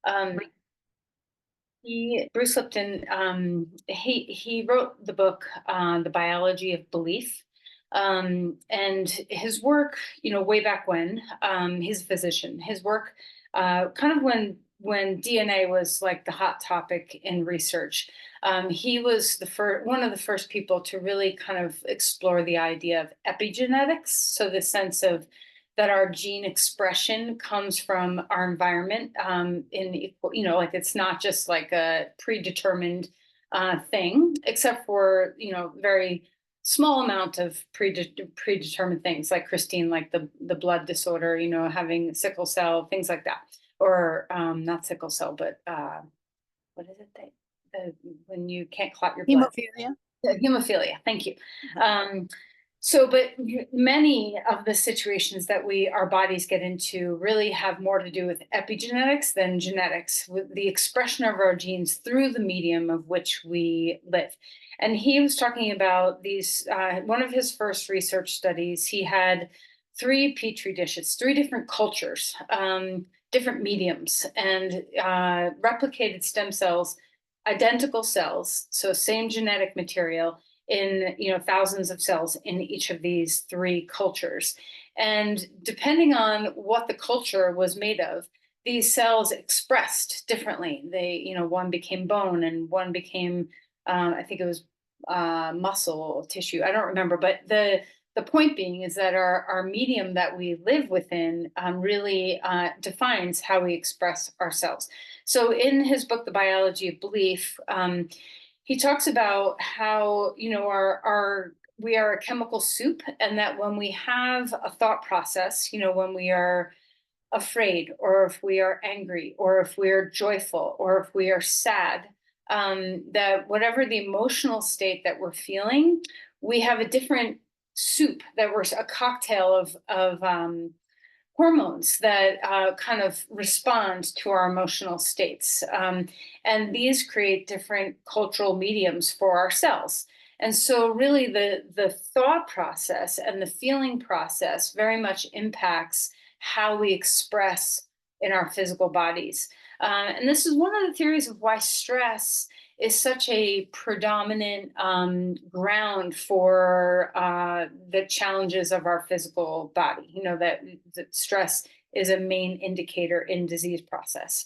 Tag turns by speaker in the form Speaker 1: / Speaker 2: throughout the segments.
Speaker 1: Um, Bruce Lipton, he wrote the book, The Biology of Belief. And his work, way back when, he's a physician, his work, kind of when DNA was like the hot topic in research. He was one of the first people to really kind of explore the idea of epigenetics. So the sense of that our gene expression comes from our environment, in equal, like it's not just like a predetermined thing, except for, very small amount of predetermined things like Christine, like the blood disorder, having sickle cell, things like that. Or not sickle cell, but what is it? When you can't clot your blood.
Speaker 2: Hemophilia.
Speaker 1: Hemophilia. Thank you. But many of the situations that our bodies get into really have more to do with epigenetics than genetics, with the expression of our genes through the medium of which we live. And he was talking about these, one of his first research studies, he had three petri dishes, three different cultures, different mediums, and replicated stem cells, identical cells, so same genetic material in thousands of cells in each of these three cultures. And depending on what the culture was made of, these cells expressed differently. One became bone and one became, I think it was muscle tissue. I don't remember, but the point being is that our medium that we live within really defines how we express ourselves. So in his book, The Biology of Belief, he talks about how, we are a chemical soup, and that when we have a thought process, when we are afraid, or if we are angry, or if we are joyful, or if we are sad, that whatever the emotional state that we're feeling, we have a different soup, that we're a cocktail of hormones that kind of respond to our emotional states. And these create different cultural mediums for our cells. And so really the thought process and the feeling process very much impacts how we express in our physical bodies. And this is one of the theories of why stress is such a predominant ground for the challenges of our physical body. That stress is a main indicator in disease process.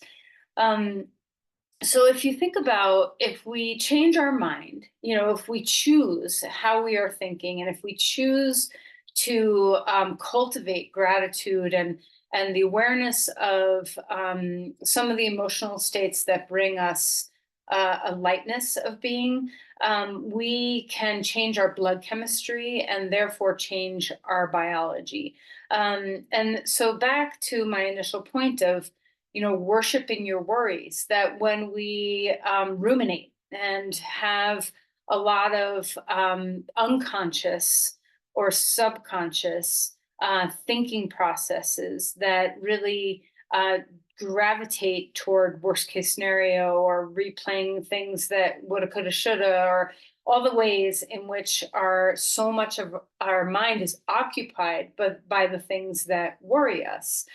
Speaker 1: So if you think about, if we change our mind, if we choose how we are thinking, and if we choose to cultivate gratitude and the awareness of some of the emotional states that bring us a lightness of being, we can change our blood chemistry and therefore change our biology. And so back to my initial point of, worshiping your worries, that when we ruminate and have a lot of unconscious or subconscious thinking processes that really gravitate toward worst case scenario, or replaying things that woulda, coulda, shoulda, or all the ways in which so much of our mind is occupied but by the things that worry us.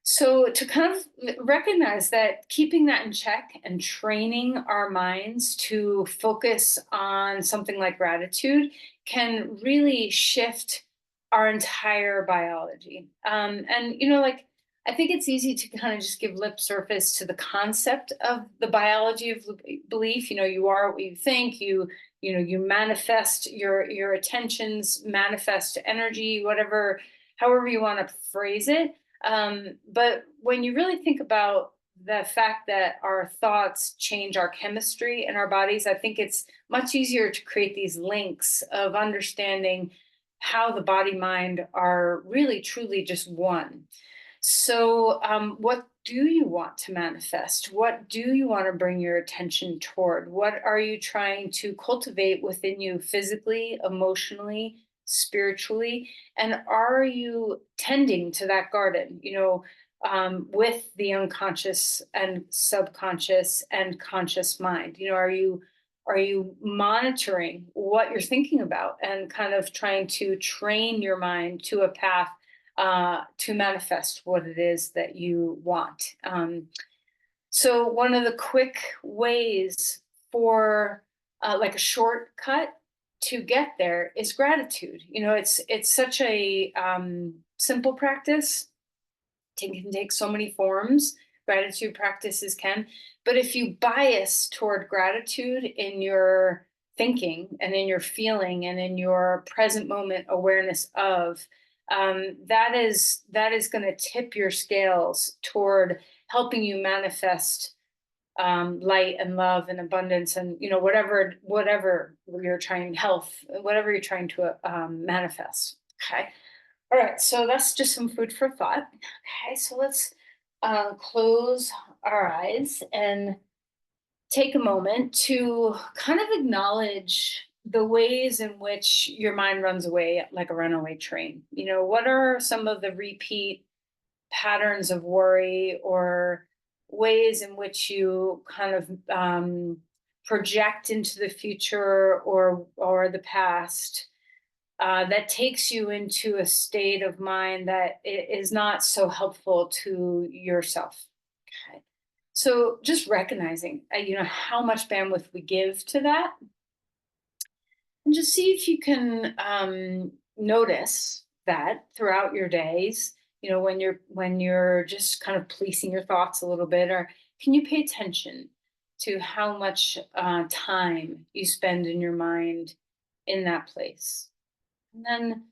Speaker 1: So to kind of recognize that, keeping that in check and training our minds to focus on something like gratitude can really shift our entire biology. And like, I think it's easy to kind of just give lip service to the concept of the biology of belief. You are what you think. You manifest your attentions, manifest energy, whatever, however you want to phrase it. But when you really think about the fact that our thoughts change our chemistry in our bodies, I think it's much easier to create these links of understanding how the body mind are really truly just one. So, what do you want to manifest? What do you want to bring your attention toward? What are you trying to cultivate within you physically, emotionally, spiritually? And are you tending to that garden, with the unconscious and subconscious and conscious mind? Are you monitoring what you're thinking about and kind of trying to train your mind to a path to manifest what it is that you want. So one of the quick ways for like a shortcut to get there is gratitude. It's such a simple practice. It can take so many forms. Gratitude practices can, but if you bias toward gratitude in your thinking and in your feeling and in your present moment awareness of, that is going to tip your scales toward helping you manifest light and love and abundance, and whatever you're trying, health, whatever you're trying to manifest. Okay. All right, so that's just some food for thought. Okay, so let's close our eyes and take a moment to kind of acknowledge the ways in which your mind runs away like a runaway train. What are some of the repeat patterns of worry, or ways in which you kind of project into the future or the past, that takes you into a state of mind that is not so helpful to yourself. Okay. So just recognizing, how much bandwidth we give to that, and just see if you can notice that throughout your days. When you're just kind of policing your thoughts a little bit, or can you pay attention to how much time you spend in your mind in that place? And then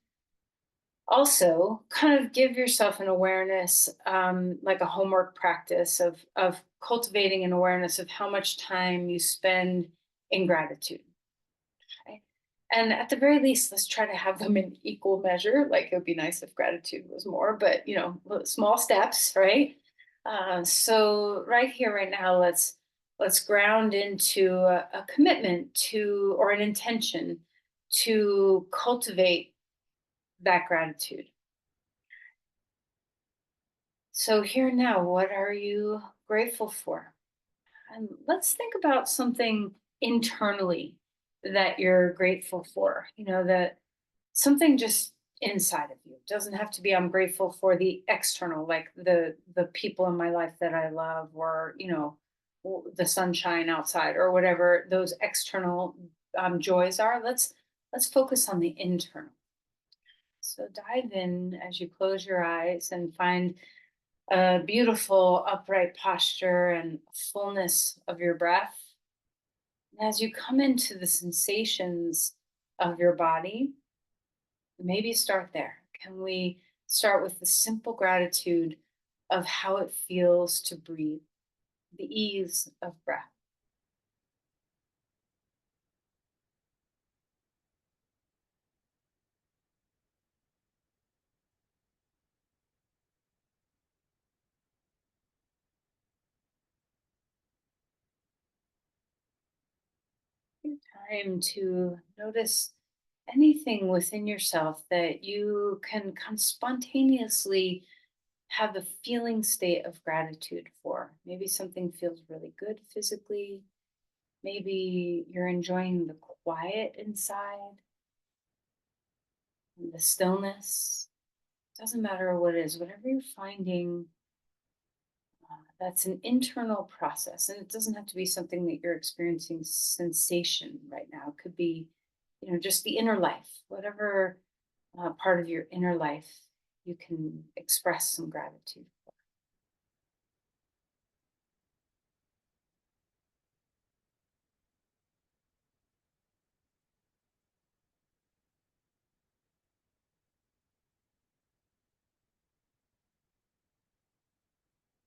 Speaker 1: also kind of give yourself an awareness, like a homework practice of cultivating an awareness of how much time you spend in gratitude. Okay. And at the very least, let's try to have them in equal measure. Like, it would be nice if gratitude was more, but small steps, right? So right here, right now, let's ground into a commitment to, or an intention to cultivate that gratitude. So, here now, what are you grateful for? And let's think about something internally that you're grateful for, that something just inside of you. It doesn't have to be I'm grateful for the external, like the people in my life that I love, or, the sunshine outside, or whatever those external joys are. Let's focus on the internal. So dive in as you close your eyes and find a beautiful upright posture and fullness of your breath. And as you come into the sensations of your body, maybe start there. Can we start with the simple gratitude of how it feels to breathe, the ease of breath? Take time to notice anything within yourself that you can kind of spontaneously have a feeling state of gratitude for. Maybe something feels really good physically. Maybe you're enjoying the quiet inside, and the stillness. Doesn't matter what it is, whatever you're finding, that's an internal process. And it doesn't have to be something that you're experiencing sensation right now. It could be, just the inner life, whatever part of your inner life you can express some gratitude.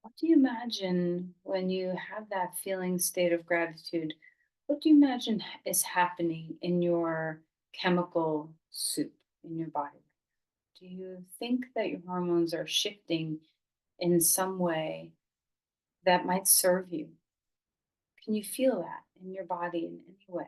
Speaker 1: What do you imagine when you have that feeling state of gratitude? What do you imagine is happening in your chemical soup in your body? Do you think that your hormones are shifting in some way that might serve you? Can you feel that in your body in any way?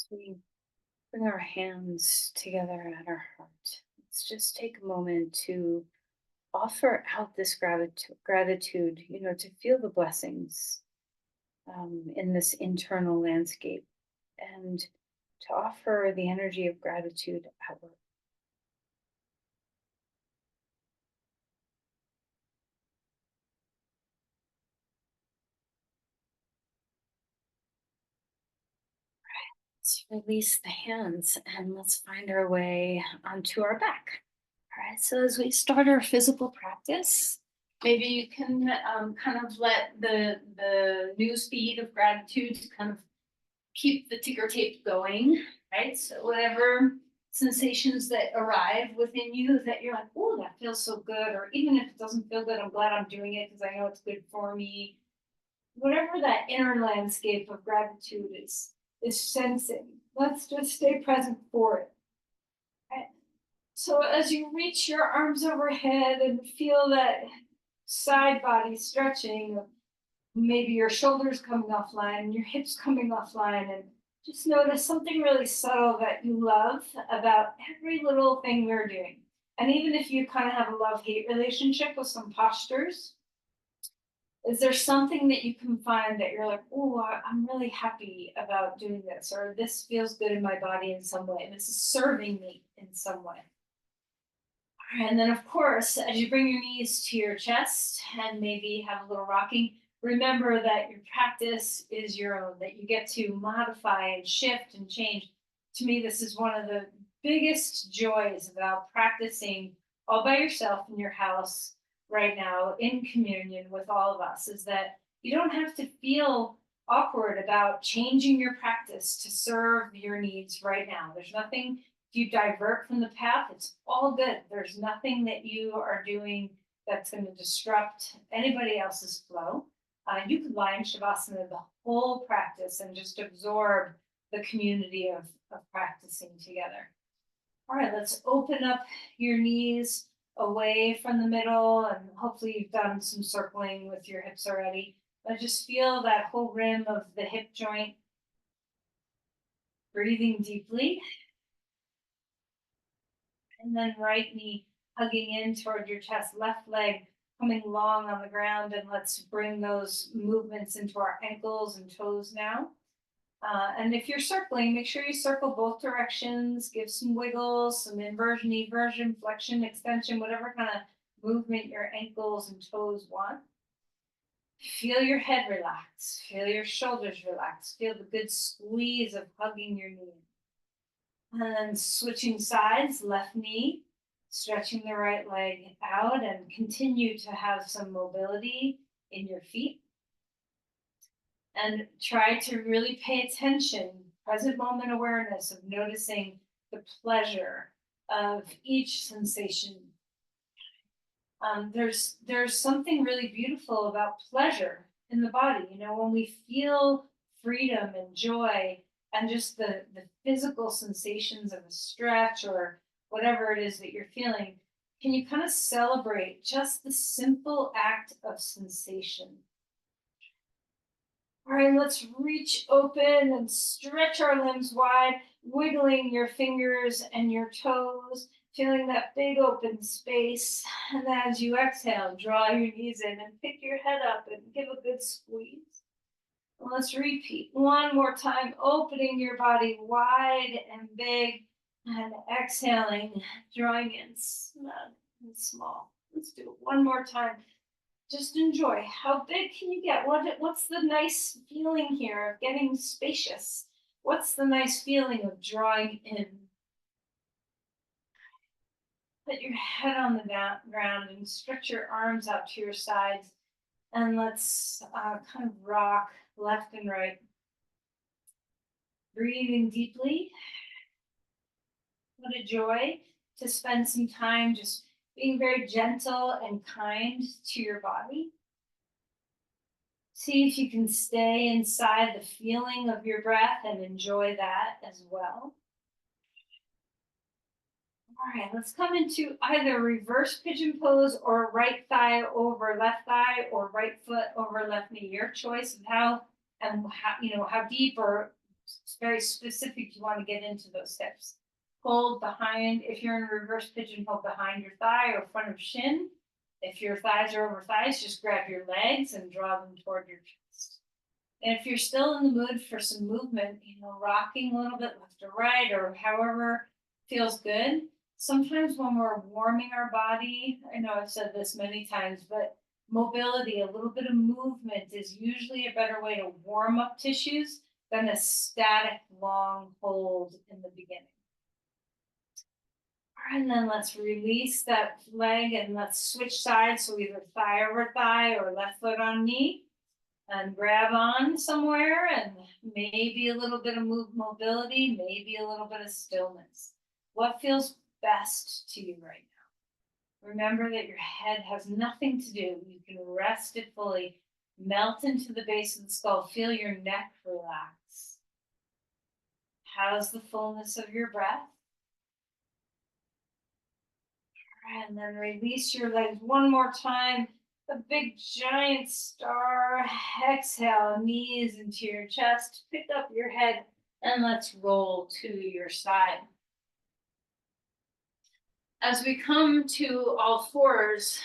Speaker 1: We bring our hands together at our heart. Let's just take a moment to offer out this gratitude, to feel the blessings in this internal landscape and to offer the energy of gratitude outward. Let's release the hands and let's find our way onto our back. All right, so as we start our physical practice, maybe you can kind of let the news feed of gratitude kind of keep the ticker tape going, right? So whatever sensations that arrive within you that you're like, oh, that feels so good, or even if it doesn't feel good, I'm glad I'm doing it because I know it's good for me. Whatever that inner landscape of gratitude is sensing, let's just stay present for it. Right? So as you reach your arms overhead and feel that side body stretching, maybe your shoulders coming offline, your hips coming offline, and just notice something really subtle that you love about every little thing we're doing. And even if you kind of have a love-hate relationship with some postures, is there something that you can find that you're like, oh, I'm really happy about doing this, or this feels good in my body in some way, and this is serving me in some way? And then, of course, as you bring your knees to your chest and maybe have a little rocking, remember that your practice is your own, that you get to modify and shift and change. To me, this is one of the biggest joys about practicing all by yourself in your house right now in communion with all of us is that you don't have to feel awkward about changing your practice to serve your needs right now. There's nothing if you divert from the path, it's all good. There's nothing that you are doing that's going to disrupt anybody else's flow. You could lie in Shavasana the whole practice and just absorb the community of practicing together. All right, let's open up your knees away from the middle, and hopefully you've done some circling with your hips already. But just feel that whole rim of the hip joint. Breathing deeply. And then right knee hugging in toward your chest, left leg coming long on the ground. And let's bring those movements into our ankles and toes now. And if you're circling, make sure you circle both directions, give some wiggles, some inversion, eversion, flexion, extension, whatever kind of movement your ankles and toes want. Feel your head relax, feel your shoulders relax, feel the good squeeze of hugging your knee. And then switching sides, left knee, stretching the right leg out, and continue to have some mobility in your feet. And try to really pay attention, present moment awareness of noticing the pleasure of each sensation. There's something really beautiful about pleasure in the body. When we feel freedom and joy and just the physical sensations of a stretch or whatever it is that you're feeling, can you kind of celebrate just the simple act of sensation? All right, let's reach open and stretch our limbs wide, wiggling your fingers and your toes, feeling that big open space. And as you exhale, draw your knees in and pick your head up and give a good squeeze. And let's repeat one more time, opening your body wide and big and exhaling, drawing in snug and small. Let's do it one more time. Just enjoy. How big can you get? What's the nice feeling here of getting spacious? What's the nice feeling of drawing in? Put your head on the ground and stretch your arms out to your sides. And let's kind of rock left and right. Breathing deeply. What a joy to spend some time just being very gentle and kind to your body. See if you can stay inside the feeling of your breath and enjoy that as well. All right, let's come into either reverse pigeon pose or right thigh over left thigh or right foot over left knee. Your choice of how deep or It's very specific. You want to get into those hips. Hold behind, if you're in a reverse pigeon, hold behind your thigh or front of shin. If your thighs are over thighs, just grab your legs and draw them toward your chest. And if you're still in the mood for some movement, rocking a little bit left or right or however feels good. Sometimes when we're warming our body, I know I've said this many times, but mobility, a little bit of movement is usually a better way to warm up tissues than a static long hold in the beginning. All right, and then let's release that leg and let's switch sides. So either thigh over thigh or left foot on knee and grab on somewhere and maybe a little bit of mobility, maybe a little bit of stillness. What feels best to you right now? Remember that your head has nothing to do. You can rest it fully, melt into the base of the skull, feel your neck relax. How's the fullness of your breath? And then release your legs one more time. A big giant star. Exhale, knees into your chest. Pick up your head and let's roll to your side. As we come to all fours,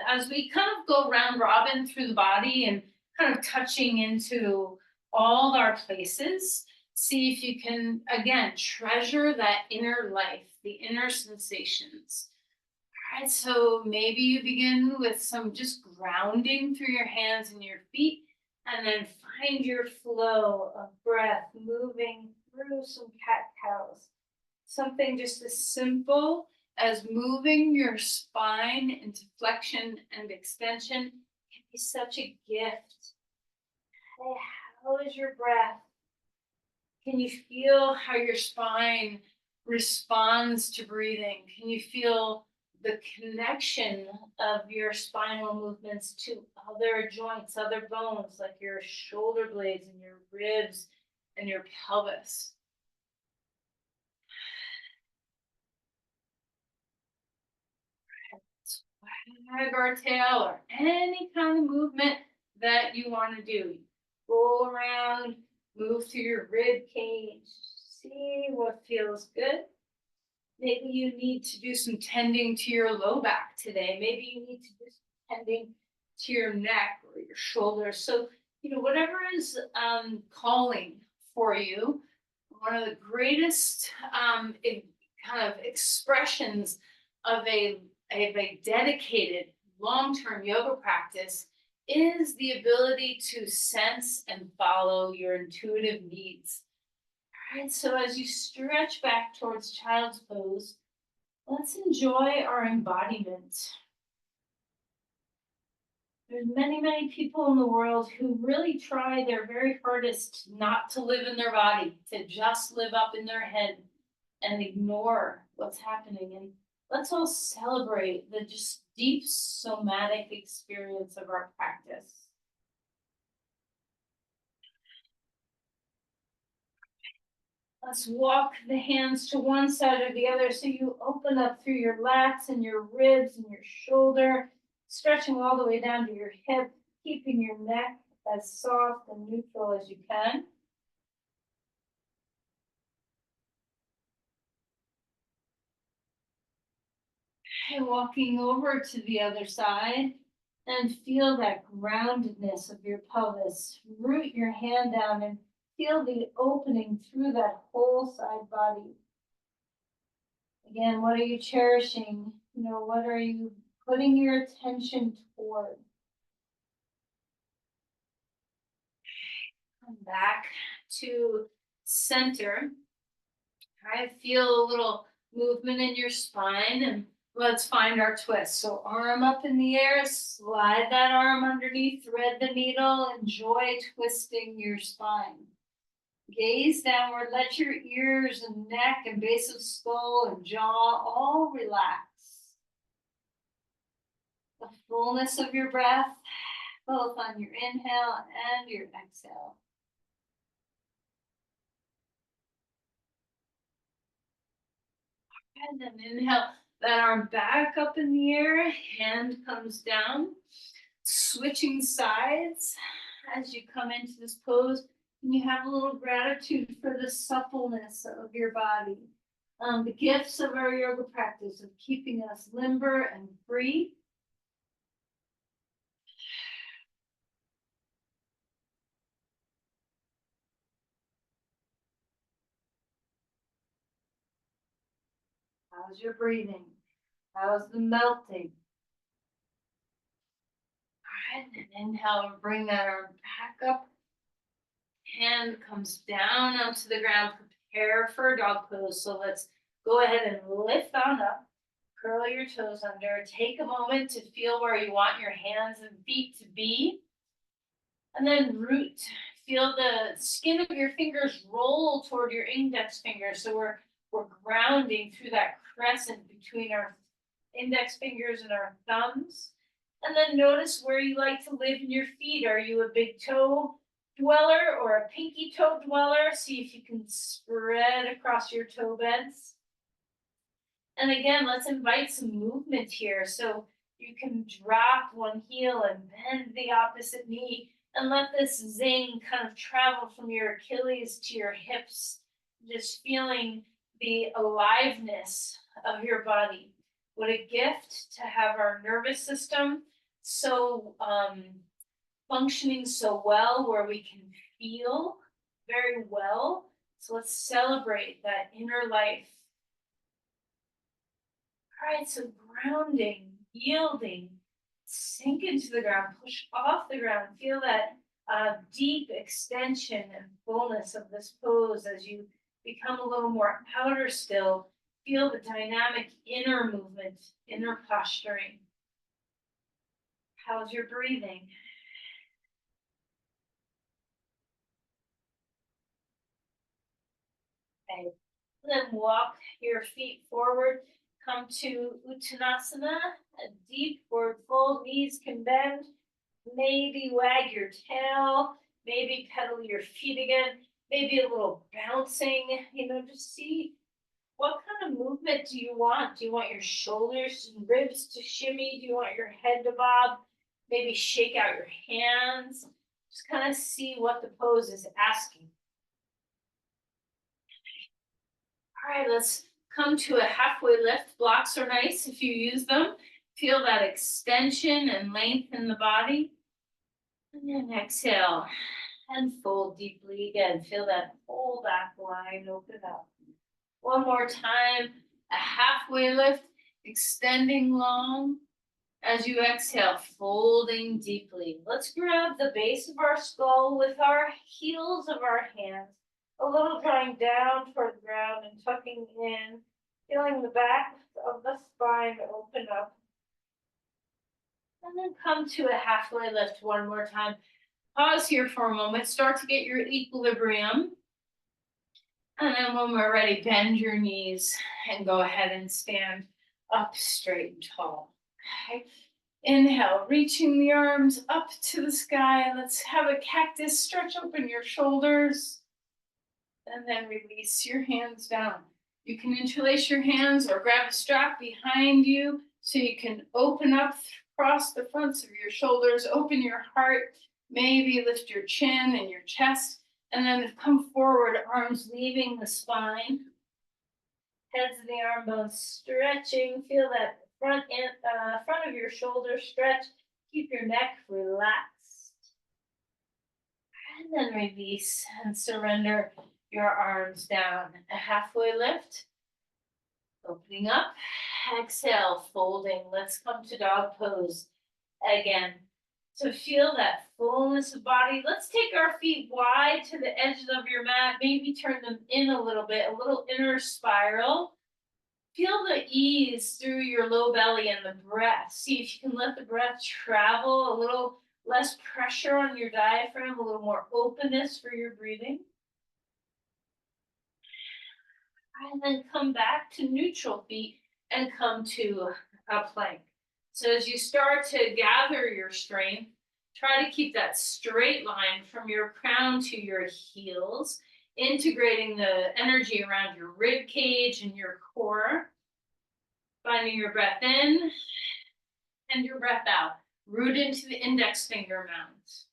Speaker 1: as we kind of go round robin through the body and kind of touching into all our places, see if you can, again, treasure that inner life, the inner sensations. All right, so maybe you begin with some just grounding through your hands and your feet, and then find your flow of breath moving through some cat-cows. Something just as simple as moving your spine into flexion and extension can be such a gift. Hey, how is your breath? Can you feel how your spine responds to breathing? Can you feel the connection of your spinal movements to other joints, other bones, like your shoulder blades and your ribs and your pelvis? Wag our tail or any kind of movement that you want to do. Roll around, move through your rib cage, see what feels good. Maybe you need to do some tending to your low back today. Maybe you need to do some tending to your neck or your shoulders. So, whatever is calling for you, one of the greatest kind of expressions of a dedicated long-term yoga practice is the ability to sense and follow your intuitive needs. All right, so as you stretch back towards child's pose, let's enjoy our embodiment. There's many, many people in the world who really try their very hardest not to live in their body, to just live up in their head and ignore what's happening. And let's all celebrate the just deep somatic experience of our practice. Let's walk the hands to one side or the other so you open up through your lats and your ribs and your shoulder, stretching all the way down to your hip, keeping your neck as soft and neutral as you can. And walking over to the other side and feel that groundedness of your pelvis. Root your hand down and feel the opening through that whole side body. Again, what are you cherishing? What are you putting your attention toward? Come back to center. I feel a little movement in your spine, and let's find our twist. So arm up in the air, slide that arm underneath, thread the needle, enjoy twisting your spine. Gaze downward, let your ears and neck and base of skull and jaw all relax. The fullness of your breath, both on your inhale and your exhale. And then inhale that arm back up in the air, hand comes down. Switching sides as you come into this pose,
Speaker 2: And you have a little gratitude for the suppleness of your body. The gifts of our yoga practice of keeping us limber and free. How's your breathing? How's the melting? All right, and inhale and bring that arm back up. Hand comes down onto the ground. Prepare for a dog pose. So let's go ahead and lift on up. Curl your toes under. Take a moment to feel where you want your hands and feet to be. And then root. Feel the skin of your fingers roll toward your index fingers. So we're grounding through that crescent between our index fingers and our thumbs. And then notice where you like to live in your feet. Are you a big toe dweller or a pinky toe dweller? See if you can spread across your toe beds. And again, let's invite some movement here. So you can drop one heel and bend the opposite knee and let this zing kind of travel from your Achilles to your hips, just feeling the aliveness of your body. What a gift to have our nervous system so functioning so well, where we can feel very well. So let's celebrate that inner life. All right, so grounding, yielding, sink into the ground, push off the ground. Feel that deep extension and fullness of this pose as you become a little more outer still. Feel the dynamic inner movement, inner posturing. How's your breathing? Okay. Then walk your feet forward. Come to Uttanasana, a deep forward fold. Knees can bend. Maybe wag your tail. Maybe pedal your feet again. Maybe a little bouncing. Just see what kind of movement do you want. Do you want your shoulders and ribs to shimmy? Do you want your head to bob? Maybe shake out your hands. Just kind of see what the pose is asking. All right, let's come to a halfway lift. Blocks are nice if you use them. Feel that extension and length in the body. And then exhale and fold deeply again. Feel that whole back line open up. One more time, a halfway lift, extending long. As you exhale, folding deeply. Let's grab the base of our skull with our heels of our hands. A little drawing down toward the ground and tucking in, feeling the back of the spine open up. And then come to a halfway lift one more time. Pause here for a moment, start to get your equilibrium. And then when we're ready, bend your knees and go ahead and stand up straight and tall. Okay. Inhale, reaching the arms up to the sky. Let's have a cactus, stretch open your shoulders. And then release your hands down. You can interlace your hands or grab a strap behind you so you can open up across the fronts of your shoulders, open your heart, maybe lift your chin and your chest, and then come forward, arms leaving the spine. Heads of the arm bones stretching. Feel that front of your shoulders stretch. Keep your neck relaxed. And then release and surrender your arms down. A halfway lift. Opening up. Exhale, folding. Let's come to dog pose again. So feel that fullness of body. Let's take our feet wide to the edges of your mat. Maybe turn them in a little bit, a little inner spiral. Feel the ease through your low belly and the breath. See if you can let the breath travel, a little less pressure on your diaphragm, a little more openness for your breathing. And then come back to neutral feet and come to a plank. So as you start to gather your strength, try to keep that straight line from your crown to your heels, integrating the energy around your rib cage and your core. Finding your breath in and your breath out. Root into the index finger mounds.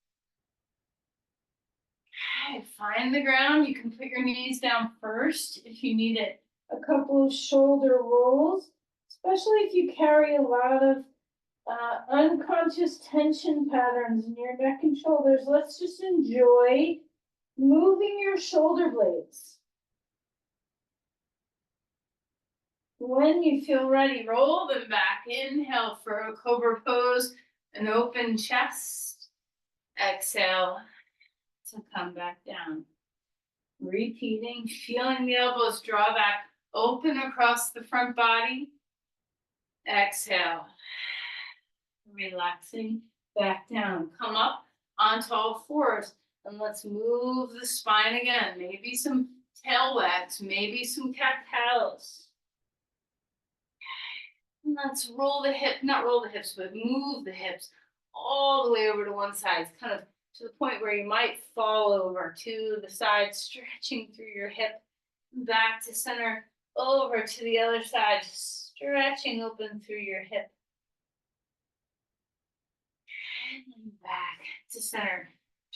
Speaker 2: Okay, find the ground. You can put your knees down first if you need it. A couple of shoulder rolls, especially if you carry a lot of unconscious tension patterns in your neck and shoulders. Let's just enjoy moving your shoulder blades. When you feel ready, roll them back. Inhale for a cobra pose, an open chest. Exhale to come back down. Repeating, feeling the elbows draw back, open across the front body. Exhale. Relaxing back down. Come up onto all fours and let's move the spine again. Maybe some tail wags, maybe some cat-cows. And let's roll the hip, not roll the hips, but move the hips all the way over to one side, kind of to the point where you might fall over to the side, stretching through your hip, back to center, over to the other side, stretching open through your hip. And back to center.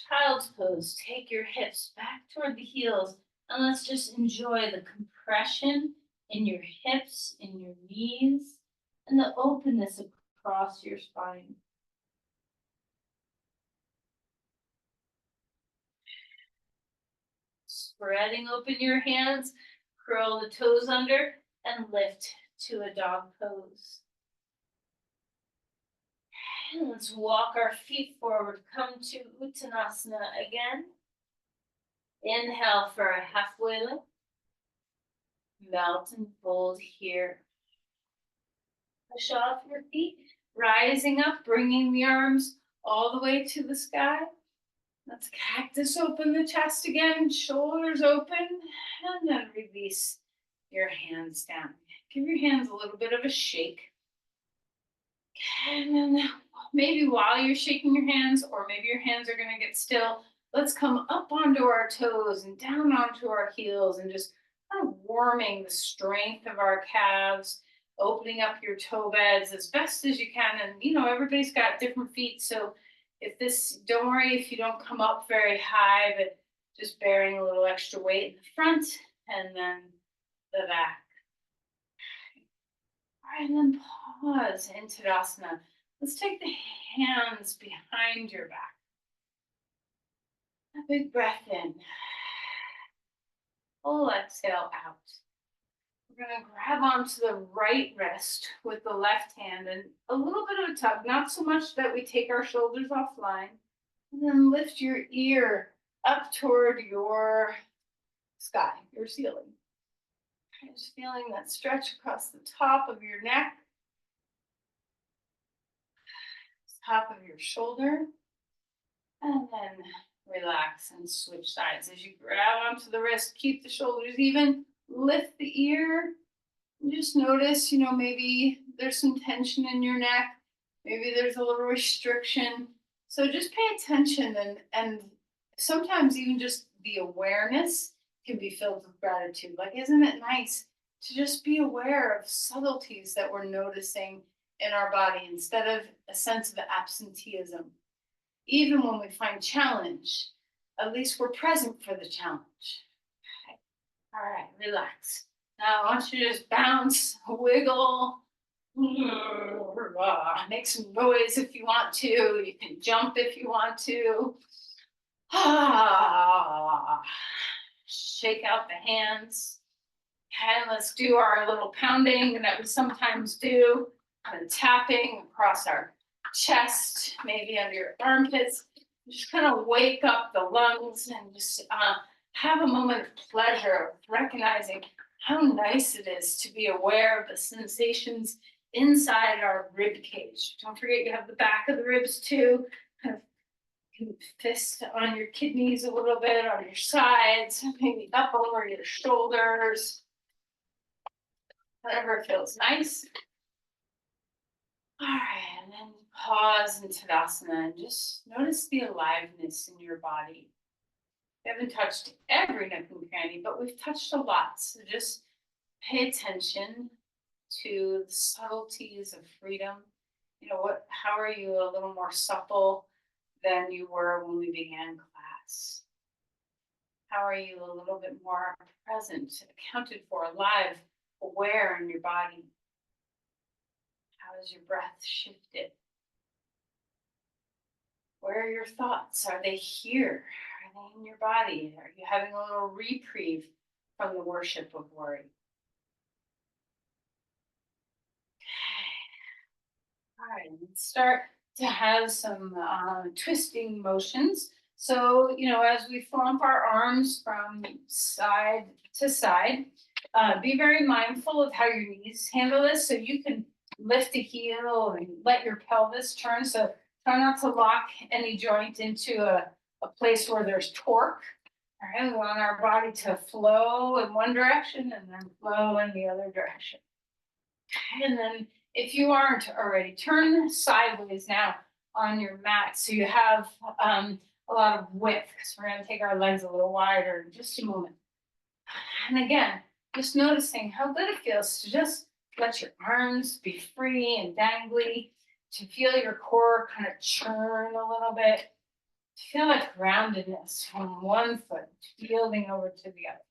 Speaker 2: Child's pose. Take your hips back toward the heels and let's just enjoy the compression in your hips, in your knees, and the openness across your spine. Spreading open your hands, curl the toes under, and lift to a dog pose. And let's walk our feet forward. Come to Uttanasana again. Inhale for a halfway lift. Melt and fold here. Push off your feet, rising up, bringing the arms all the way to the sky. Let's cactus open the chest again, shoulders open, and then release your hands down. Give your hands a little bit of a shake. And then maybe while you're shaking your hands, or maybe your hands are gonna get still, let's come up onto our toes and down onto our heels and just kind of warming the strength of our calves, opening up your toe beds as best as you can. And everybody's got different feet, so don't worry if you don't come up very high, but just bearing a little extra weight in the front and then the back. All right, and then pause in Tadasana. Let's take the hands behind your back. A big breath in. Full exhale out. We're going to grab onto the right wrist with the left hand and a little bit of a tug, not so much that we take our shoulders offline. And then lift your ear up toward your sky, your ceiling. Just feeling that stretch across the top of your neck, top of your shoulder, and then relax and switch sides. As you grab onto the wrist, keep the shoulders even, lift the ear, and just notice, maybe there's some tension in your neck, maybe there's a little restriction. So just pay attention and sometimes even just the awareness can be filled with gratitude. Like, isn't it nice to just be aware of subtleties that we're noticing in our body instead of a sense of absenteeism? Even when we find challenge, at least we're present for the challenge. Okay. All right, relax. Now I want you to just bounce, wiggle, make some noise if you want to. You can jump if you want to. Shake out the hands. And let's do our little pounding that we sometimes do. And tapping across our chest, maybe under your armpits. Just kind of wake up the lungs and just have a moment of pleasure of recognizing how nice it is to be aware of the sensations inside our rib cage. Don't forget you have the back of the ribs too. Kind of fist on your kidneys a little bit, on your sides, maybe up over your shoulders. Whatever feels nice. All right, and then pause in Tadasana and just notice the aliveness in your body. We haven't touched every nook and cranny, but we've touched a lot. So just pay attention to the subtleties of freedom. How are you a little more supple than you were when we began class?
Speaker 1: How are you a little bit more present, accounted for, alive, aware in your body? How is your breath shifted? Where are your thoughts? Are they here? Are they in your body? Are you having a little reprieve from the worship of worry? All right, let's start to have some twisting motions. So, as we flump our arms from side to side, be very mindful of how your knees handle this. So you can lift a heel and let your pelvis turn. So try not to lock any joint into a place where there's torque. All right, we want our body to flow in one direction and then flow in the other direction. And then if you aren't already, turn sideways now on your mat so you have a lot of width, because we're going to take our legs a little wider in just a moment. And again, just noticing how good it feels to just let your arms be free and dangly, to feel your core kind of churn a little bit, to feel like groundedness from one foot, yielding over to the other.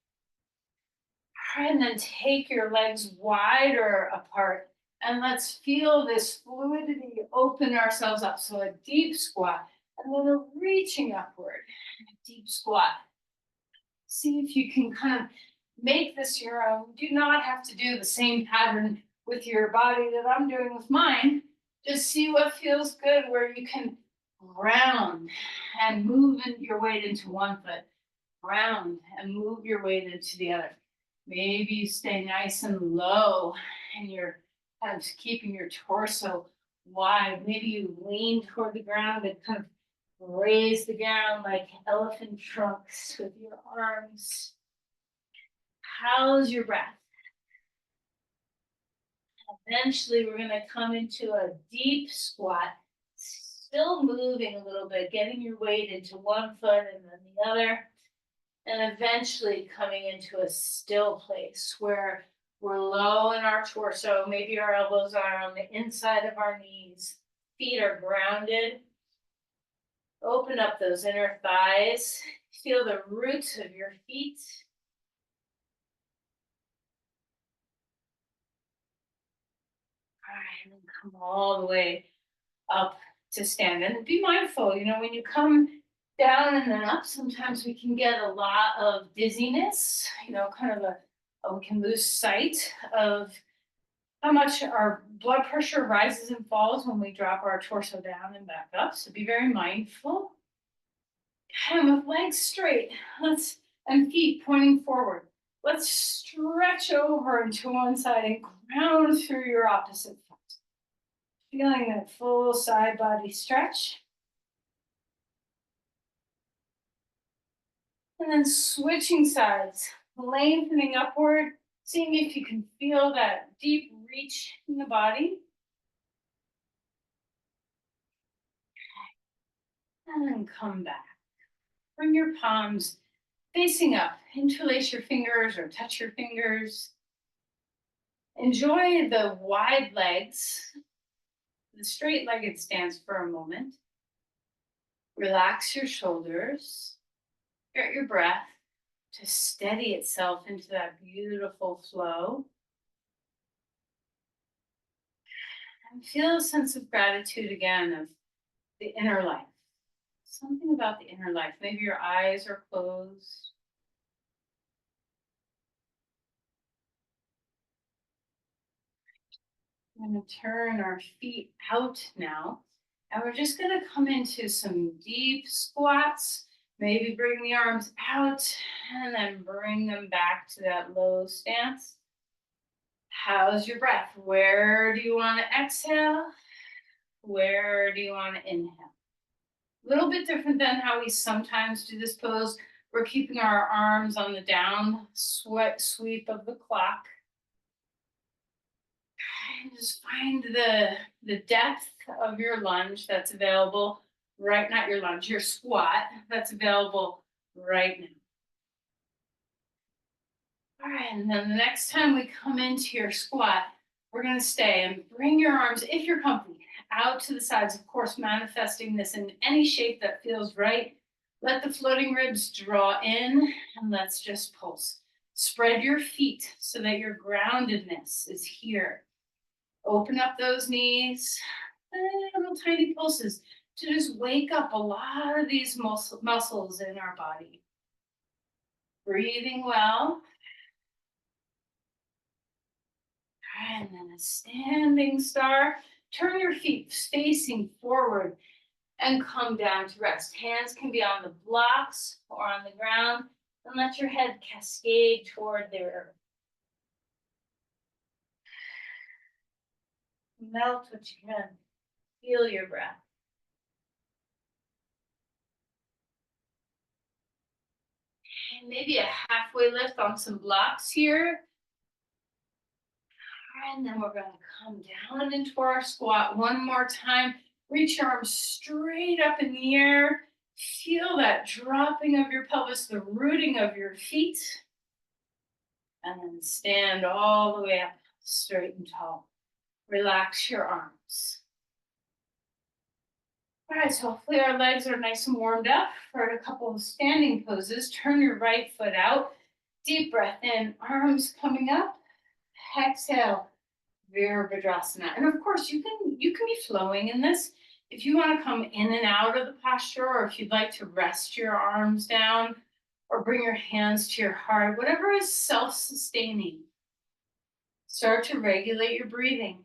Speaker 1: And then take your legs wider apart and let's feel this fluidity open ourselves up. So a deep squat and then a reaching upward, a deep squat. See if you can kind of make this your own. Do not have to do the same pattern with your body that I'm doing with mine. Just see what feels good, where you can round and move your weight into one foot, round and move your weight into the other. Maybe you stay nice and low and you're kind of keeping your torso wide. Maybe you lean toward the ground and kind of raise the ground like elephant trunks with your arms. How's your breath? Eventually, we're going to come into a deep squat, still moving a little bit, getting your weight into one foot and then the other. And eventually coming into a still place where we're low in our torso. Maybe our elbows are on the inside of our knees. Feet are grounded. Open up those inner thighs. Feel the roots of your feet. All right, and then come all the way up to stand. And be mindful, when you come down and then up, sometimes we can get a lot of dizziness, kind of we can lose sight of how much our blood pressure rises and falls when we drop our torso down and back up. So be very mindful. And with legs straight, and feet pointing forward, let's stretch over into one side and ground through your opposite foot. Feeling that full side body stretch. And then switching sides, lengthening upward, seeing if you can feel that deep reach in the body. And then come back. Bring your palms facing up. Interlace your fingers or touch your fingers. Enjoy the wide legs, the straight-legged stance for a moment. Relax your shoulders. Get your breath to steady itself into that beautiful flow. And feel a sense of gratitude again of the inner life. Something about the inner life. Maybe your eyes are closed. I'm going to turn our feet out now. And we're just going to come into some deep squats. Maybe bring the arms out and then bring them back to that low stance. How's your breath? Where do you want to exhale? Where do you want to inhale? A little bit different than how we sometimes do this pose. We're keeping our arms on the down sweep of the clock. And just find the depth of your lunge that's available. Right, not your lunge, your squat that's available right now. All right, and then the next time we come into your squat, we're going to stay and bring your arms, if you're comfy, out to the sides, of course, manifesting this in any shape that feels right.
Speaker 2: Let the floating ribs draw in and let's just pulse. Spread your feet so that your groundedness is here. Open up those knees, little tiny pulses to just wake up a lot of these muscles in our body. Breathing well. And then a standing star. Turn your feet facing forward and come down to rest. Hands can be on the blocks or on the ground, and let your head cascade toward the earth. Melt what you can. Feel your breath. And maybe a halfway lift on some blocks here. And then we're going to come down into our squat one more time. Reach your arms straight up in the air. Feel that dropping of your pelvis, the rooting of your feet. And then stand all the way up, straight and tall. Relax your arms. All right, so hopefully our legs are nice and warmed up for a couple of standing poses. Turn your right foot out. Deep breath in, arms coming up. Exhale, Virabhadrasana. And of course, you can be flowing in this. If you want to come in and out of the posture, or if you'd like to rest your arms down, or bring your hands to your heart, whatever is self-sustaining. Start to regulate your breathing.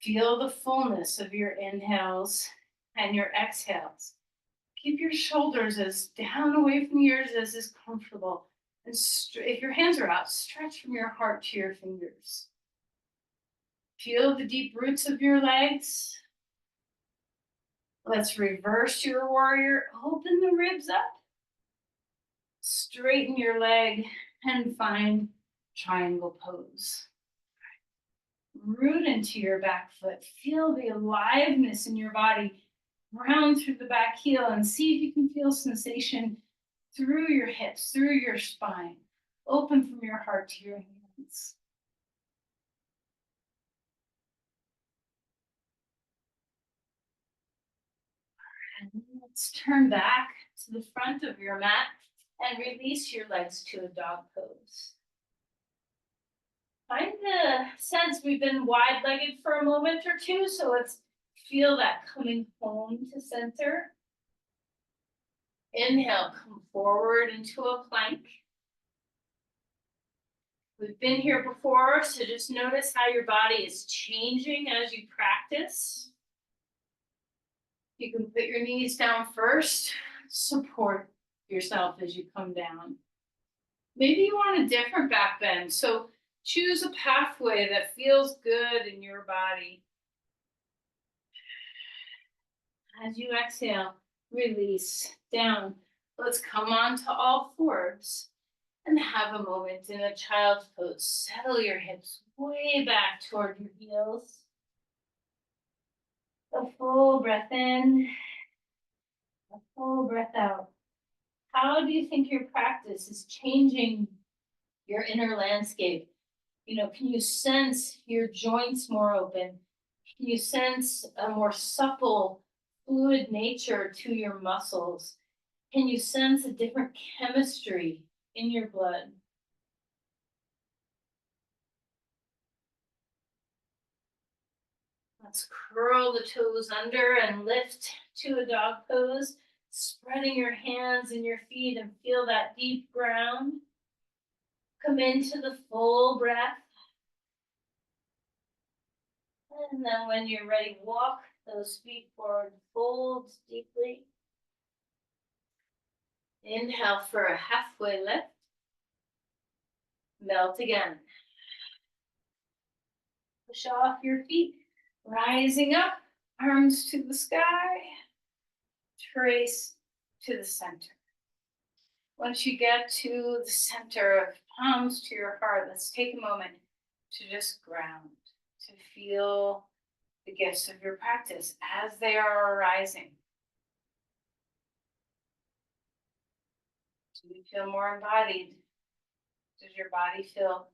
Speaker 2: Feel the fullness of your inhales and your exhales. Keep your shoulders as down away from your ears as is comfortable. And if your hands are out, stretch from your heart to your fingers. Feel the deep roots of your legs. Let's reverse your warrior. Open the ribs up. Straighten your leg and find triangle pose. Root into your back foot. Feel the aliveness in your body. Round through the back heel and see if you can feel sensation through your hips, through your spine. Open from your heart to your hands. And let's turn back to the front of your mat and release your legs to a dog pose. Find the sense we've been wide-legged for a moment or two, so let's feel that coming home to center. Inhale, come forward into a plank. We've been here before, so just notice how your body is changing as you practice. You can put your knees down first, support yourself as you come down. Maybe you want a different back bend, so choose a pathway that feels good in your body. As you exhale, release down. Let's come on to all fours and have a moment in a child's pose. Settle your hips way back toward your heels. A full breath in, a full breath out. How do you think your practice is changing your inner landscape? Can you sense your joints more open? Can you sense a more supple, fluid nature to your muscles? Can you sense a different chemistry in your blood? Let's curl the toes under and lift to a dog pose, spreading your hands and your feet and feel that deep ground. Come into the full breath. And then when you're ready, walk those feet forward, fold deeply. Inhale for a halfway lift. Melt again. Push off your feet, rising up, arms to the sky. Trace to the center. Once you get to the center, palms to your heart, let's take a moment to just ground, to feel the gifts of your practice as they are arising. Do you feel more embodied? Does your body feel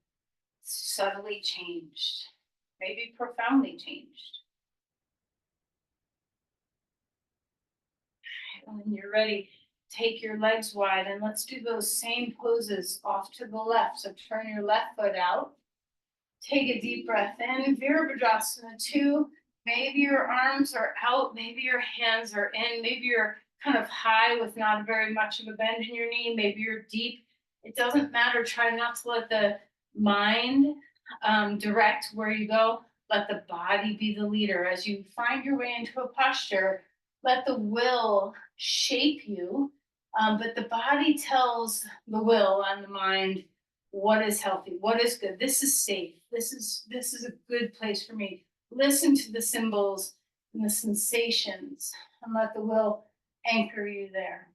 Speaker 2: subtly changed? Maybe profoundly changed? When you're ready, take your legs wide and let's do those same poses off to the left. So turn your left foot out. Take a deep breath in, Virabhadrasana 2. Maybe your arms are out, maybe your hands are in, maybe you're kind of high with not very much of a bend in your knee, maybe you're deep. It doesn't matter. Try not to let the mind direct where you go. Let the body be the leader. As you find your way into a posture, let the will shape you, but the body tells the will and the mind what is healthy, what is good. This is safe. This is a good place for me. Listen to the symbols and the sensations and let the will anchor you there.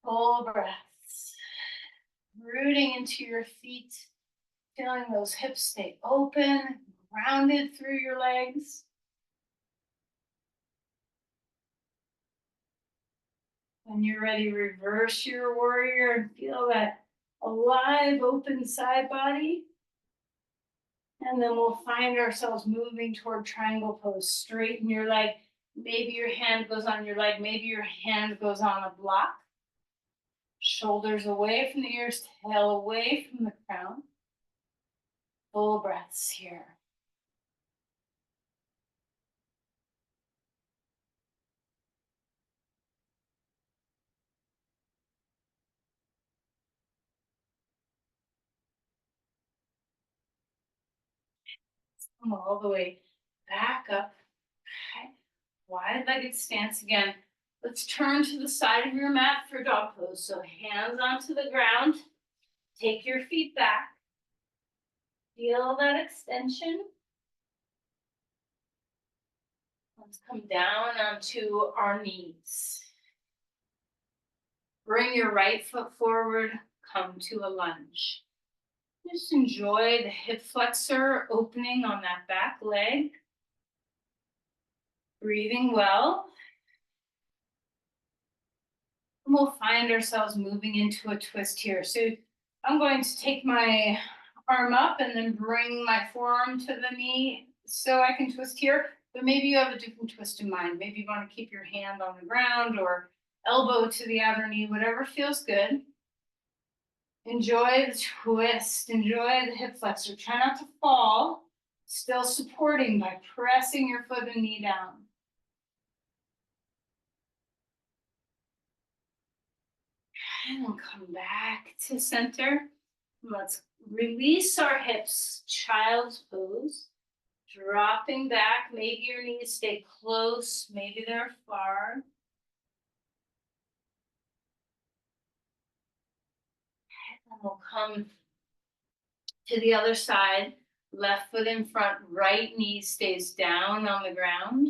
Speaker 2: Full breaths. Rooting into your feet, feeling those hips stay open, grounded through your legs. When you're ready, reverse your warrior and feel that alive, open side body. And then we'll find ourselves moving toward triangle pose. Straighten your leg. Maybe your hand goes on your leg. Maybe your hand goes on a block. Shoulders away from the ears, tail away from the crown. Full breaths here. Come all the way back up. Okay. Wide-legged stance again. Let's turn to the side of your mat for dog pose. So hands onto the ground. Take your feet back. Feel that extension. Let's come down onto our knees. Bring your right foot forward. Come to a lunge. Just enjoy the hip flexor opening on that back leg. Breathing well. And we'll find ourselves moving into a twist here. So I'm going to take my arm up and then bring my forearm to the knee so I can twist here. But maybe you have a different twist in mind. Maybe you want to keep your hand on the ground or elbow to the outer knee, whatever feels good. Enjoy the twist, enjoy the hip flexor. Try not to fall, still supporting by pressing your foot and knee down. And then come back to center. Let's release our hips, child's pose. Dropping back, maybe your knees stay close, maybe they're far. And we'll come to the other side. Left foot in front, right knee stays down on the ground.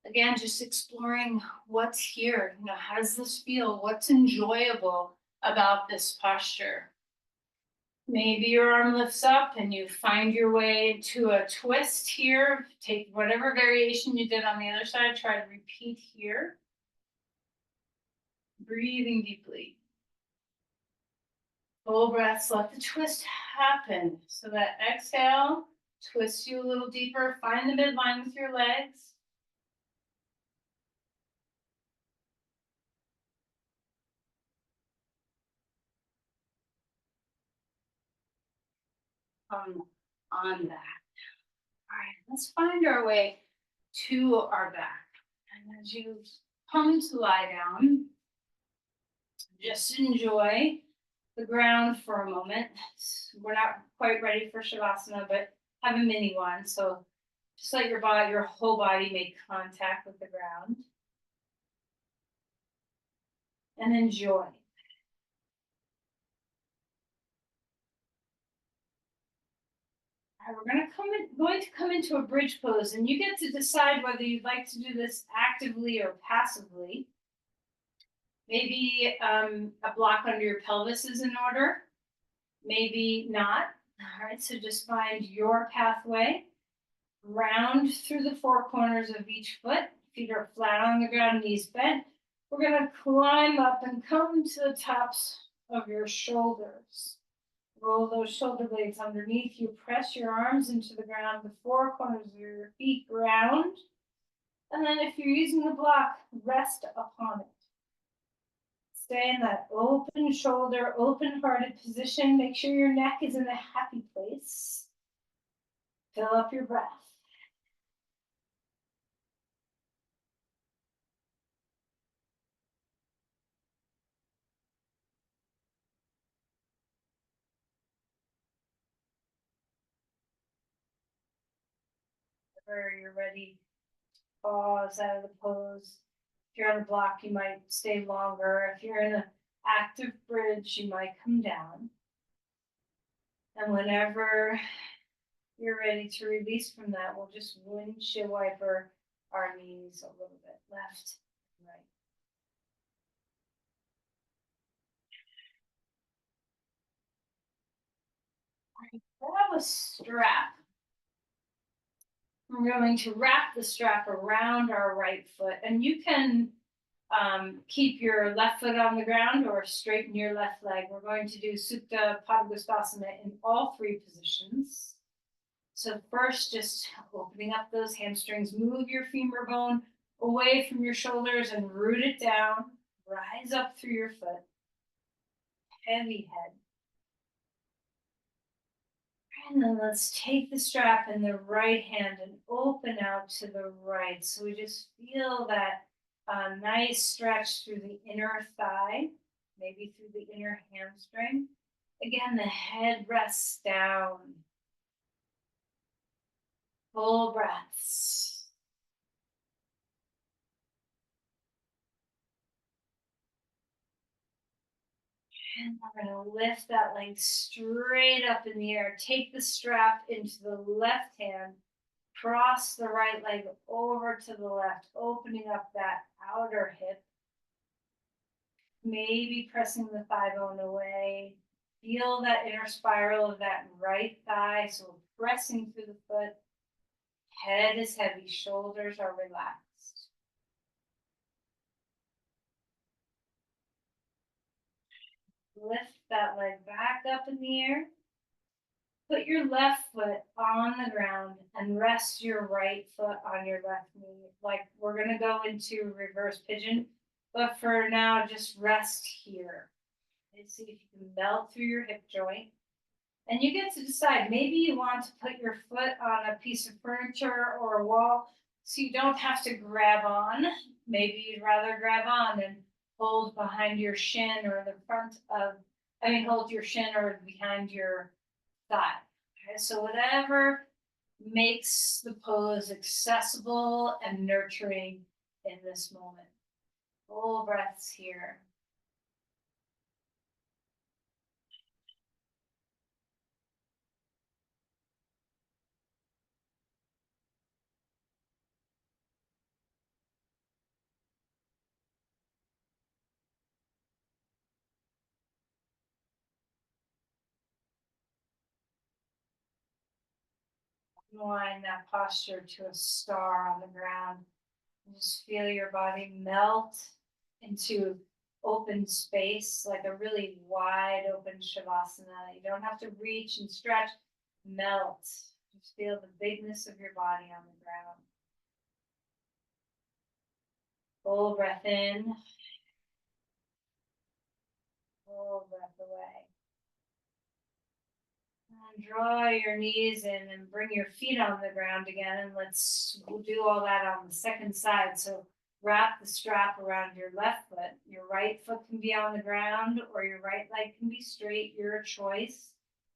Speaker 2: Again, just exploring what's here. You know, how does this feel? What's enjoyable about this posture? Maybe your arm lifts up and you find your way to a twist here. Take whatever variation you did on the other side, try to repeat here. Breathing deeply. Full breaths, let the twist happen. So that exhale, twist you a little deeper, find the midline with your legs. On that. All right, let's find our way to our back. And as you come to lie down, just enjoy the ground for a moment. We're not quite ready for Shavasana, but have a mini one. So just let your whole body make contact with the ground. And enjoy. All right, we're going to come into a bridge pose, and you get to decide whether you'd like to do this actively or passively. Maybe a block under your pelvis is in order. Maybe not. All right, so just find your pathway. Round through the four corners of each foot. Feet are flat on the ground, knees bent. We're going to climb up and come to the tops of your shoulders. Roll those shoulder blades underneath you. Press your arms into the ground. The four corners of your feet ground. And then if you're using the block, rest upon it. Stay in that open shoulder, open hearted position. Make sure your neck is in a happy place. Fill up your breath. Whenever you're ready, pause out of the pose. If you're on the block, you might stay longer. If you're in an active bridge, you might come down. And whenever you're ready to release from that, we'll just windshield wiper our knees a little bit left and right. Grab a strap. We're going to wrap the strap around our right foot, and you can keep your left foot on the ground or straighten your left leg. We're going to do Supta Padangusthasana in all three positions. So first, just opening up those hamstrings, move your femur bone away from your shoulders and root it down. Rise up through your foot. Heavy head. And then let's take the strap in the right hand and open out to the right. So we just feel that nice stretch through the inner thigh, maybe through the inner hamstring. Again, the head rests down. Full breaths. And we're going to lift that leg straight up in the air. Take the strap into the left hand. Cross the right leg over to the left, opening up that outer hip. Maybe pressing the thigh bone away. Feel that inner spiral of that right thigh. So pressing through the foot. Head is heavy, shoulders are relaxed. Lift that leg back up in the air. Put your left foot on the ground and rest your right foot on your left knee. Like we're going to go into reverse pigeon, but for now, just rest here. And see if you can melt through your hip joint. And you get to decide, maybe you want to put your foot on a piece of furniture or a wall so you don't have to grab on. Maybe you'd rather grab on and hold behind your shin or the front of, hold your shin or behind your thigh. Okay, so whatever makes the pose accessible and nurturing in this moment. Full breaths here. Align that posture to a star on the ground. And just feel your body melt into open space, like a really wide open Shavasana. You don't have to reach and stretch, melt. Just feel the bigness of your body on the ground. Full breath in. Full breath away. And draw your knees in and bring your feet on the ground again. And we'll do all that on the second side. So wrap the strap around your left foot. Your right foot can be on the ground or your right leg can be straight, your choice.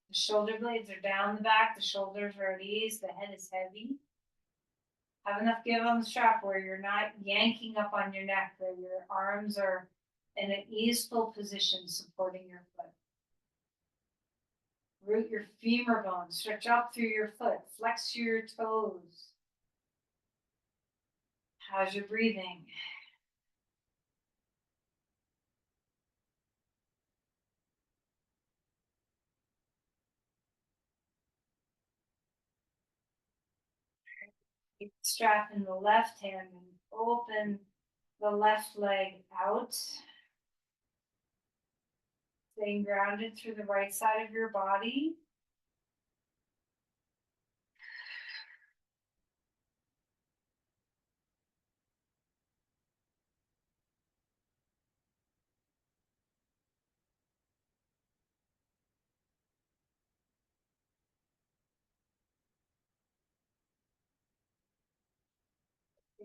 Speaker 2: The shoulder blades are down the back, the shoulders are at ease, the head is heavy. Have enough give on the strap where you're not yanking up on your neck, that your arms are in an easeful position supporting your foot. Root your femur bone, stretch up through your foot, flex your toes. How's your breathing? Keep the strap in the left hand and open the left leg out. Staying grounded through the right side of your body.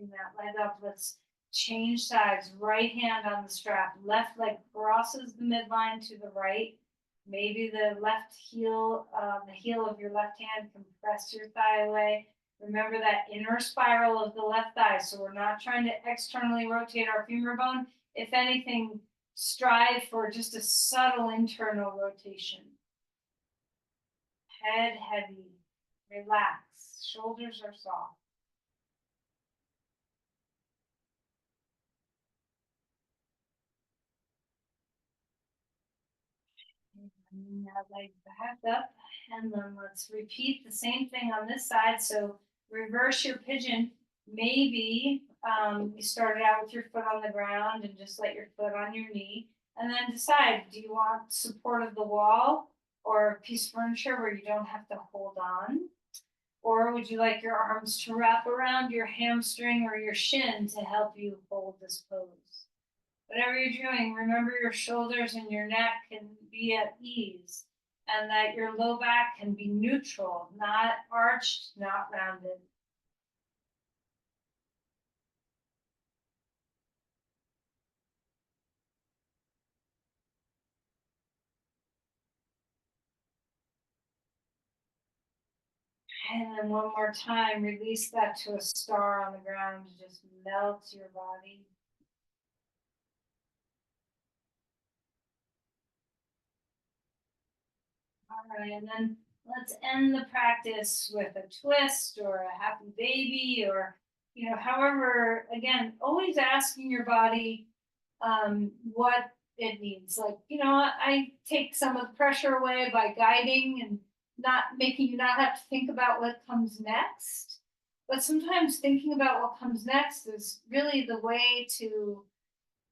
Speaker 2: lifting that leg up. Let's change sides. Right hand on the strap. Left leg crosses the midline to the right. Maybe the left heel, the heel of your left hand can press your thigh away. Remember that inner spiral of the left thigh. So we're not trying to externally rotate our femur bone. If anything, strive for just a subtle internal rotation. Head heavy. Relax. Shoulders are soft. And now legs back up, and then let's repeat the same thing on this side. So reverse your pigeon. Maybe you started out with your foot on the ground and just let your foot on your knee, and then decide: do you want support of the wall or a piece of furniture where you don't have to hold on? Or would you like your arms to wrap around your hamstring or your shin to help you hold this pose? Whatever you're doing, remember your shoulders and your neck can be at ease, and that your low back can be neutral, not arched, not rounded. And then one more time, release that to a star on the ground to just melt your body. All right, and then let's end the practice with a twist or a happy baby, or however, again, always asking your body what it needs. Like, I take some of the pressure away by guiding and not making you not have to think about what comes next. But sometimes thinking about what comes next is really the way to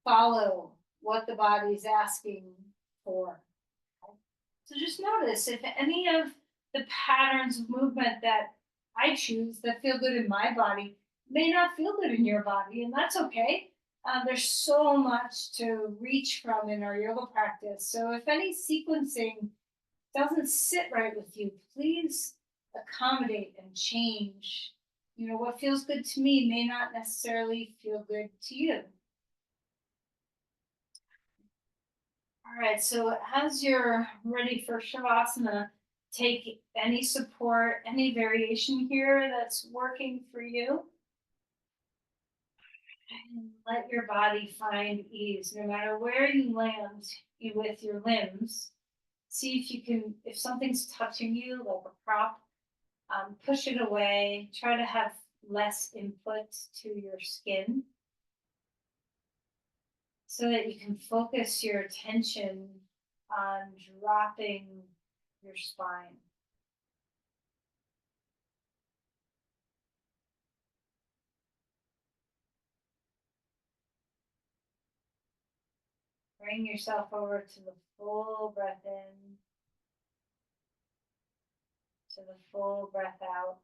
Speaker 2: follow what the body's asking for. So just notice if any of the patterns of movement that I choose that feel good in my body may not feel good in your body, and that's okay. There's so much to reach from in our yoga practice. So if any sequencing doesn't sit right with you, please accommodate and change. What feels good to me may not necessarily feel good to you. All right, so as you're ready for Shavasana, take any support, any variation here that's working for you. And let your body find ease no matter where you land with your limbs. See if you can, if something's touching you like a prop, push it away. Try to have less input to your skin so that you can focus your attention on dropping your spine. Bring yourself over to the full breath in, to the full breath out.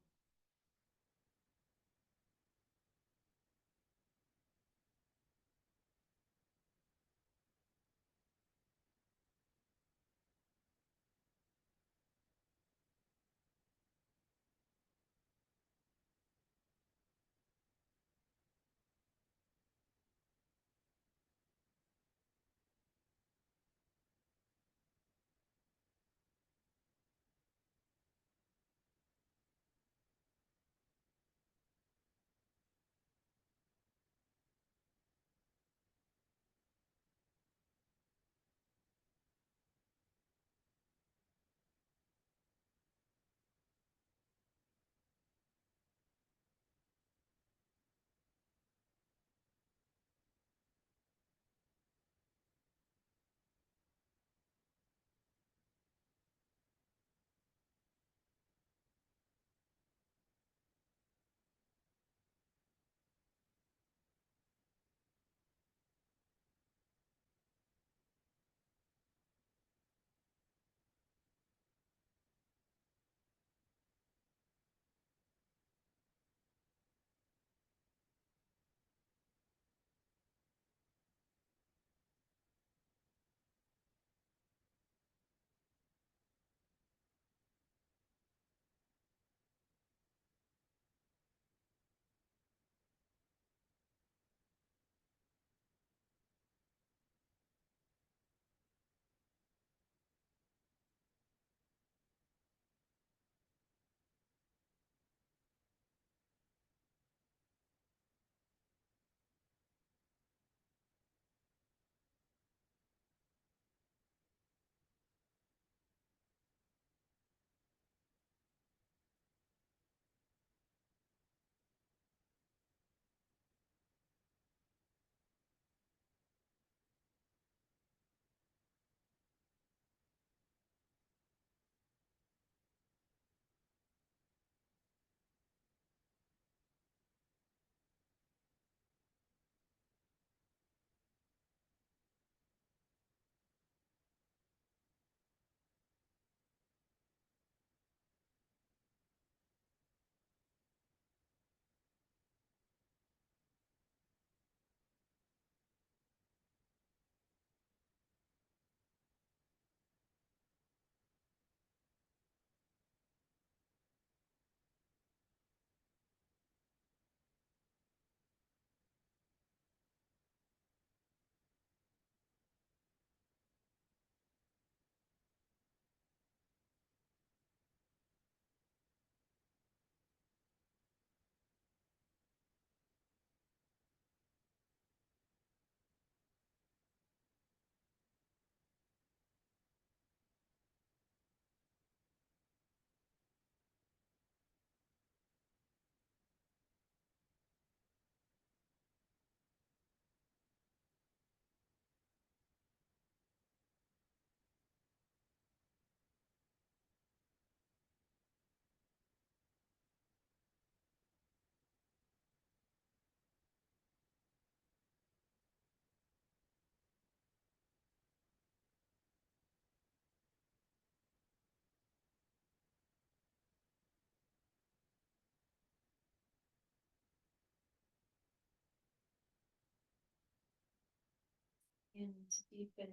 Speaker 2: begin to deepen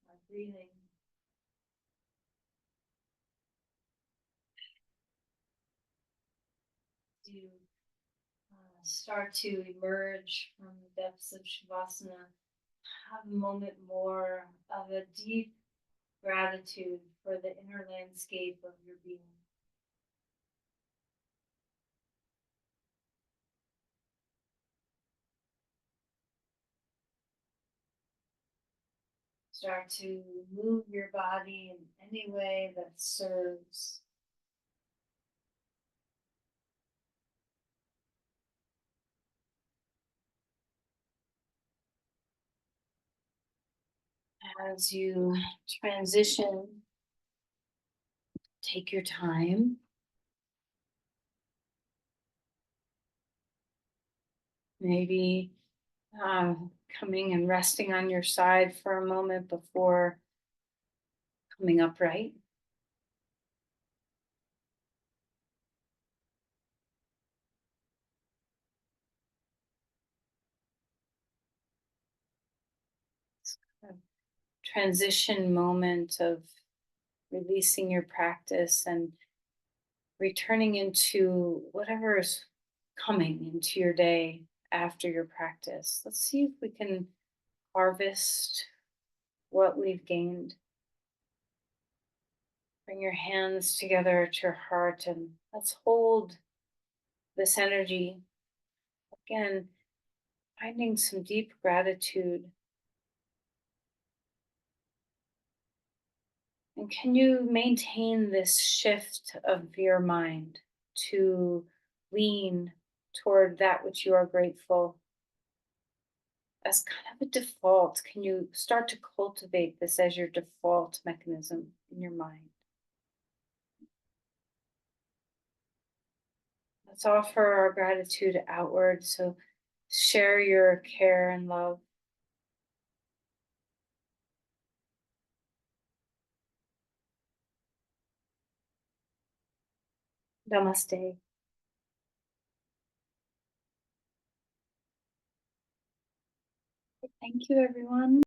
Speaker 2: our breathing. To start to emerge from the depths of Shavasana, have a moment more of a deep gratitude for the inner landscape of your being. Start to move your body in any way that serves. As you transition, take your time. Maybe coming and resting on your side for a moment before coming upright. A transition moment of releasing your practice and returning into whatever is coming into your day after your practice. Let's see if we can harvest what we've gained. Bring your hands together at your heart and let's hold this energy. Again, finding some deep gratitude. And can you maintain this shift of your mind to lean toward that which you are grateful as kind of a default? Can you start to cultivate this as your default mechanism in your mind? Let's offer our gratitude outward. So share your care and love. Namaste. Thank you, everyone.